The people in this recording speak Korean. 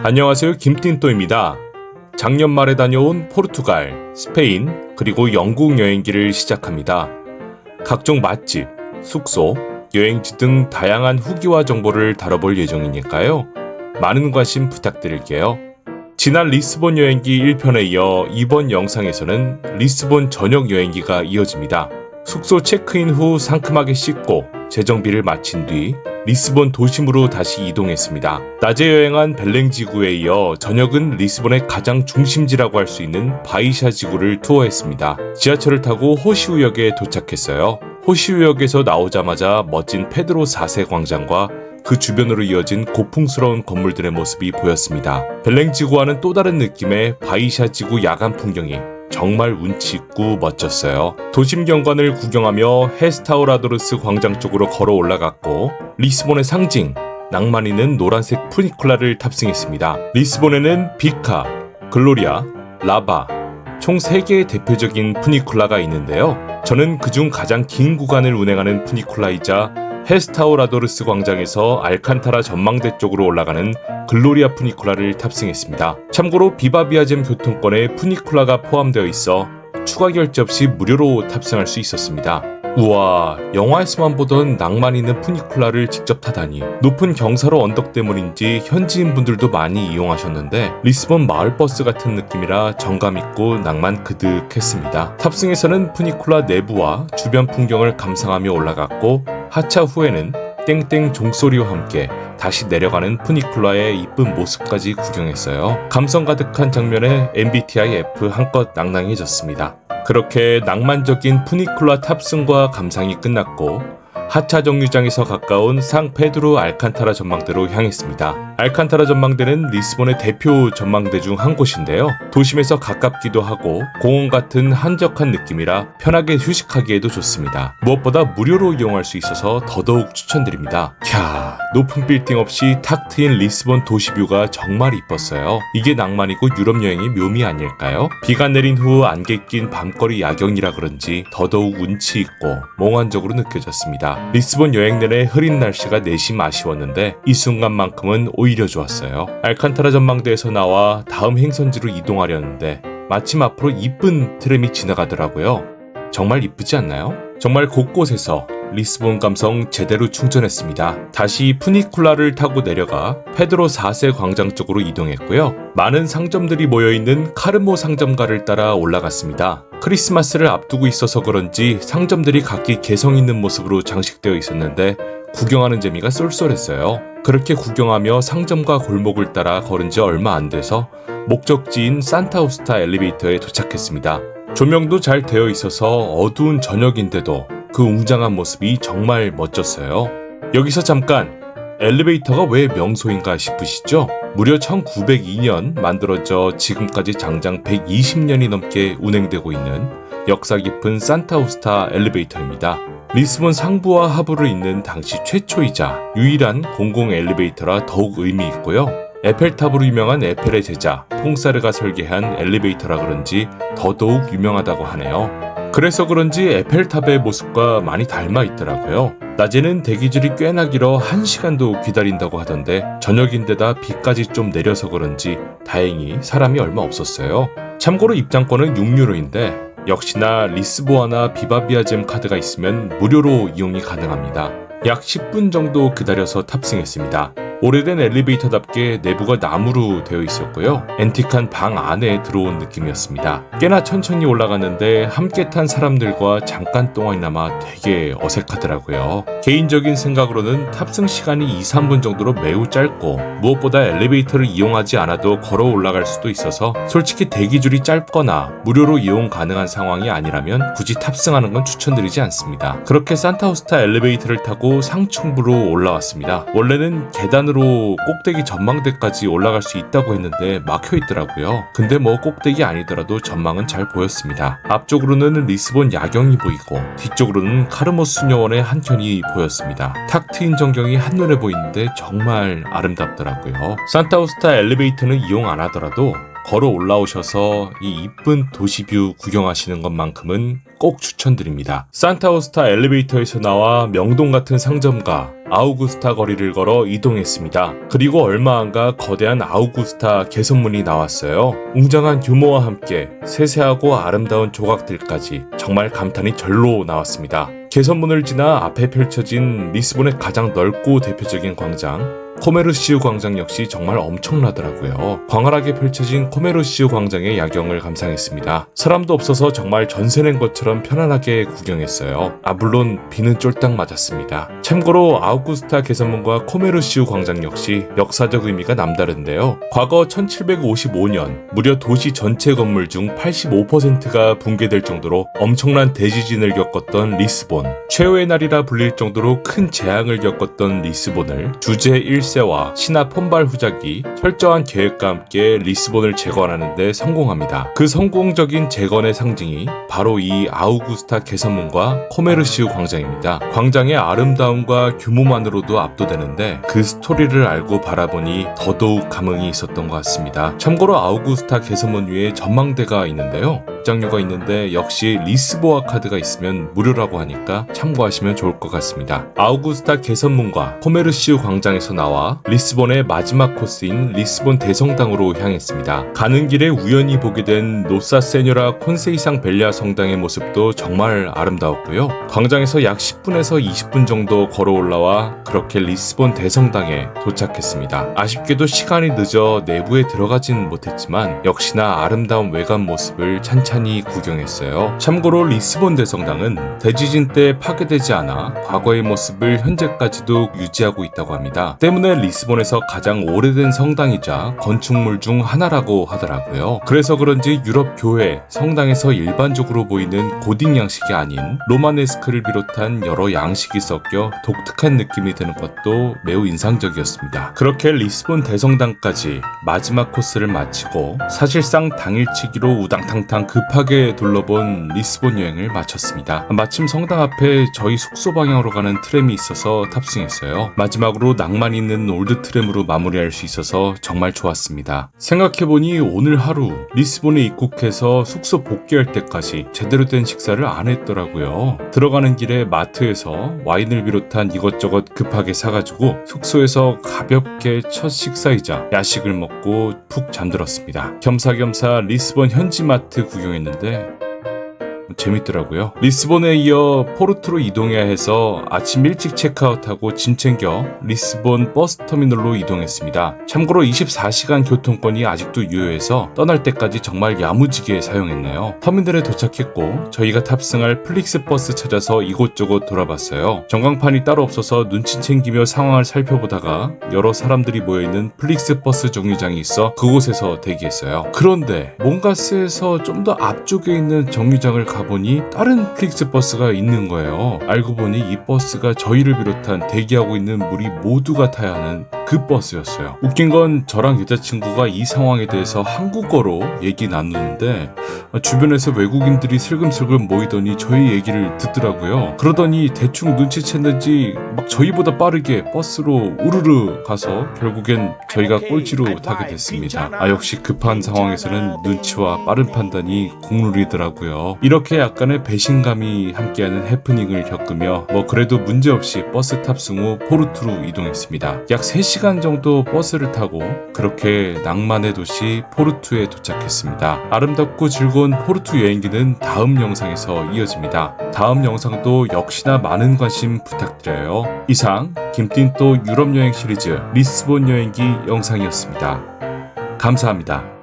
안녕하세요, 김틴또입니다. 작년 말에 다녀온 포르투갈, 스페인, 그리고 영국 여행기를 시작합니다. 각종 맛집, 숙소, 여행지 등 다양한 후기와 정보를 다뤄볼 예정이니까요. 많은 관심 부탁드릴게요. 지난 리스본 여행기 1편에 이어 이번 영상에서는 리스본 전역 여행기가 이어집니다. 숙소 체크인 후 상큼하게 씻고 재정비를 마친 뒤 리스본 도심으로 다시 이동했습니다. 낮에 여행한 벨랭 지구에 이어 저녁은 리스본의 가장 중심지라고 할 수 있는 바이샤 지구를 투어했습니다. 지하철을 타고 호시우역에 도착했어요. 호시우역에서 나오자마자 멋진 페드로 4세 광장과 그 주변으로 이어진 고풍스러운 건물들의 모습이 보였습니다. 벨랭 지구와는 또 다른 느낌의 바이샤 지구 야간 풍경이 정말 운치 있고 멋졌어요. 도심 경관을 구경하며 헤스타우라도르스 광장 쪽으로 걸어 올라갔고 리스본의 상징, 낭만 있는 노란색 푸니쿨라를 탑승했습니다. 리스본에는 비카, 글로리아, 라바 총 3개의 대표적인 푸니쿨라가 있는데요. 저는 그중 가장 긴 구간을 운행하는 푸니쿨라이자 헤스타우라도르스 광장에서 알칸타라 전망대 쪽으로 올라가는 글로리아 푸니쿨라를 탑승했습니다. 참고로 비바비아잼 교통권에 푸니쿨라가 포함되어 있어 추가 결제 없이 무료로 탑승할 수 있었습니다. 우와, 영화에서만 보던 낭만 있는 푸니쿨라를 직접 타다니. 높은 경사로 언덕 때문인지 현지인 분들도 많이 이용하셨는데 리스본 마을버스 같은 느낌이라 정감 있고 낭만 그득했습니다. 탑승에서는 푸니쿨라 내부와 주변 풍경을 감상하며 올라갔고 하차 후에는 땡땡 종소리와 함께 다시 내려가는 푸니쿨라의 이쁜 모습까지 구경했어요. 감성 가득한 장면에 MBTI F 한껏 낭낭해졌습니다. 그렇게 낭만적인 푸니쿨라 탑승과 감상이 끝났고 하차 정류장에서 가까운 상페드로 알칸타라 전망대로 향했습니다. 알칸타라 전망대는 리스본의 대표 전망대 중 한 곳인데요. 도심에서 가깝기도 하고 공원 같은 한적한 느낌이라 편하게 휴식하기에도 좋습니다. 무엇보다 무료로 이용할 수 있어서 더더욱 추천드립니다. 캬, 높은 빌딩 없이 탁 트인 리스본 도시뷰가 정말 이뻤어요. 이게 낭만이고 유럽 여행의 묘미 아닐까요? 비가 내린 후 안개 낀 밤거리 야경이라 그런지 더더욱 운치 있고 몽환적으로 느껴졌습니다. 리스본 여행 내내 흐린 날씨가 내심 아쉬웠는데 이 순간만큼은 오히려 좋았어요. 알칸타라 전망대에서 나와 다음 행선지로 이동하려는데 마침 앞으로 이쁜 트램이 지나가더라고요. 정말 이쁘지 않나요? 정말 곳곳에서 리스본 감성 제대로 충전했습니다. 다시 푸니쿨라를 타고 내려가 페드로 4세 광장 쪽으로 이동했고요. 많은 상점들이 모여있는 카르모 상점가를 따라 올라갔습니다. 크리스마스를 앞두고 있어서 그런지 상점들이 각기 개성 있는 모습으로 장식되어 있었는데 구경하는 재미가 쏠쏠했어요. 그렇게 구경하며 상점과 골목을 따라 걸은 지 얼마 안 돼서 목적지인 산타우스타 엘리베이터에 도착했습니다. 조명도 잘 되어 있어서 어두운 저녁인데도 그 웅장한 모습이 정말 멋졌어요. 여기서 잠깐, 엘리베이터가 왜 명소인가 싶으시죠? 무려 1902년 만들어져 지금까지 장장 120년이 넘게 운행되고 있는 역사 깊은 산타우스타 엘리베이터입니다. 리스본 상부와 하부를 잇는 당시 최초이자 유일한 공공 엘리베이터라 더욱 의미 있고요. 에펠탑으로 유명한 에펠의 제자 퐁사르가 설계한 엘리베이터라 그런지 더더욱 유명하다고 하네요. 그래서 그런지 에펠탑의 모습과 많이 닮아 있더라고요. 낮에는 대기줄이 꽤나 길어 1시간도 기다린다고 하던데 저녁인데다 비까지 좀 내려서 그런지 다행히 사람이 얼마 없었어요. 참고로 입장권은 6유로인데 역시나 리스보아나 비바비아잼 카드가 있으면 무료로 이용이 가능합니다. 약 10분 정도 기다려서 탑승했습니다. 오래된 엘리베이터답게 내부가 나무로 되어 있었고요. 앤틱한 방 안에 들어온 느낌이었습니다. 꽤나 천천히 올라갔는데 함께 탄 사람들과 잠깐 동안이나마 되게 어색하더라고요. 개인적인 생각으로는 탑승 시간이 2-3분 정도로 매우 짧고 무엇보다 엘리베이터를 이용하지 않아도 걸어 올라갈 수도 있어서 솔직히 대기줄이 짧거나 무료로 이용 가능한 상황이 아니라면 굳이 탑승하는 건 추천드리지 않습니다. 그렇게 산타우스타 엘리베이터를 타고 상층부로 올라왔습니다. 원래는 계단으로 꼭대기 전망대까지 올라갈 수 있다고 했는데 막혀 있더라고요. 근데 뭐 꼭대기 아니더라도 전망은 잘 보였습니다. 앞쪽으로는 리스본 야경이 보이고 뒤쪽으로는 카르모 수녀원의 한켠이 보였습니다. 탁 트인 전경이 한눈에 보이는데 정말 아름답더라고요. 산타우스타 엘리베이터는 이용 안 하더라도 걸어 올라오셔서 이 이쁜 도시뷰 구경하시는 것만큼은 꼭 추천드립니다. 산타우스타 엘리베이터에서 나와 명동 같은 상점가 아우구스타 거리를 걸어 이동했습니다. 그리고 얼마 안가 거대한 아우구스타 개선문이 나왔어요. 웅장한 규모와 함께 세세하고 아름다운 조각들까지 정말 감탄이 절로 나왔습니다. 개선문을 지나 앞에 펼쳐진 리스본의 가장 넓고 대표적인 광장, 코메르시우 광장 역시 정말 엄청나더라고요. 광활하게 펼쳐진 코메르시우 광장의 야경을 감상했습니다. 사람도 없어서 정말 전세 낸 것처럼 편안하게 구경했어요. 물론 비는 쫄딱 맞았습니다. 참고로 아우구스타 개선문과 코메르시우 광장 역시 역사적 의미가 남다른데요. 과거 1755년 무려 도시 전체 건물 중 85%가 붕괴될 정도로 엄청난 대지진을 겪었던 리스본, 최후의 날이라 불릴 정도로 큰 재앙을 겪었던 리스본을 주제 1세와 신하 폰발 후작이 철저한 계획과 함께 리스본을 재건하는 데 성공합니다. 그 성공적인 재건의 상징이 바로 이 아우구스타 개선문과 코메르시우 광장입니다. 광장의 아름다움과 규모만으로도 압도되는데 그 스토리를 알고 바라보니 더더욱 감흥이 있었던 것 같습니다. 참고로 아우구스타 개선문 위에 전망대가 있는데요. 입장료가 있는데 역시 리스보아 카드가 있으면 무료라고 하니까 참고하시면 좋을 것 같습니다. 아우구스타 개선문과 코메르시우 광장에서 나와 리스본의 마지막 코스인 리스본 대성당으로 향했습니다. 가는 길에 우연히 보게 된 노사 세뇨라 콘세이상 벨리아 성당의 모습도 정말 아름다웠고요. 광장에서 약 10분에서 20분 정도 걸어 올라와 그렇게 리스본 대성당에 도착했습니다. 아쉽게도 시간이 늦어 내부에 들어가진 못했지만 역시나 아름다운 외관 모습을 찬찬히 구경했어요. 참고로 리스본 대성당은 대지진 때 파괴되지 않아 과거의 모습을 현재까지도 유지하고 있다고 합니다. 때문에 리스본에서 가장 오래된 성당이자 건축물 중 하나라고 하더라고요. 그래서 그런지 유럽 교회, 성당에서 일반적으로 보이는 고딕 양식이 아닌 로마네스크를 비롯한 여러 양식이 섞여 독특한 느낌이 드는 것도 매우 인상적이었습니다. 그렇게 리스본 대성당까지 마지막 코스를 마치고 사실상 당일치기로 우당탕탕 급하게 둘러본 리스본 여행을 마쳤습니다. 마침 성당 앞에 저희 숙소 방향으로 가는 트램이 있어서 탑승했어요. 마지막으로 낭만 있는 올드 트램으로 마무리할 수 있어서 정말 좋았습니다. 생각해보니 오늘 하루 리스본에 입국해서 숙소 복귀할 때까지 제대로 된 식사를 안 했더라고요. 들어가는 길에 마트에서 와인을 비롯한 이것저것 급하게 사가지고 숙소에서 가볍게 첫 식사이자 야식을 먹고 푹 잠들었습니다. 겸사겸사 리스본 현지 마트 구경했는데 재밌더라고요. 리스본에 이어 포르투로 이동해야 해서 아침 일찍 체크아웃하고 짐 챙겨 리스본 버스터미널로 이동했습니다. 참고로 24시간 교통권이 아직도 유효해서 떠날 때까지 정말 야무지게 사용했네요. 터미널에 도착했고 저희가 탑승할 플릭스 버스 찾아서 이곳저곳 돌아봤어요. 전광판이 따로 없어서 눈치 챙기며 상황을 살펴보다가 여러 사람들이 모여있는 플릭스 버스 정류장이 있어 그곳에서 대기했어요. 그런데 몽가스에서 좀 더 앞쪽에 있는 정류장을 가보니 다른 플릭스 버스가 있는 거예요. 알고 보니 이 버스가 저희를 비롯한 대기하고 있는 무리 모두가 타야 하는 그 버스였어요. 웃긴 건 저랑 여자친구가 이 상황에 대해서 한국어로 얘기 나누는데 주변에서 외국인들이 슬금슬금 모이더니 저희 얘기를 듣더라고요. 그러더니 대충 눈치챘는지 막 저희보다 빠르게 버스로 우르르 가서 결국엔 저희가 꼴찌로 타게 됐습니다. 역시 급한 상황에서는 눈치와 빠른 판단이 국룰이더라고요. 이렇게 약간의 배신감이 함께하는 해프닝을 겪으며 그래도 문제없이 버스 탑승 후 포르투로 이동했습니다. 약 3시간 정도 버스를 타고 그렇게 낭만의 도시 포르투에 도착했습니다. 아름답고 즐거운 포르투 여행기는 다음 영상에서 이어집니다. 다음 영상도 역시나 많은 관심 부탁드려요. 이상 김띵또 유럽 여행 시리즈 리스본 여행기 영상이었습니다. 감사합니다.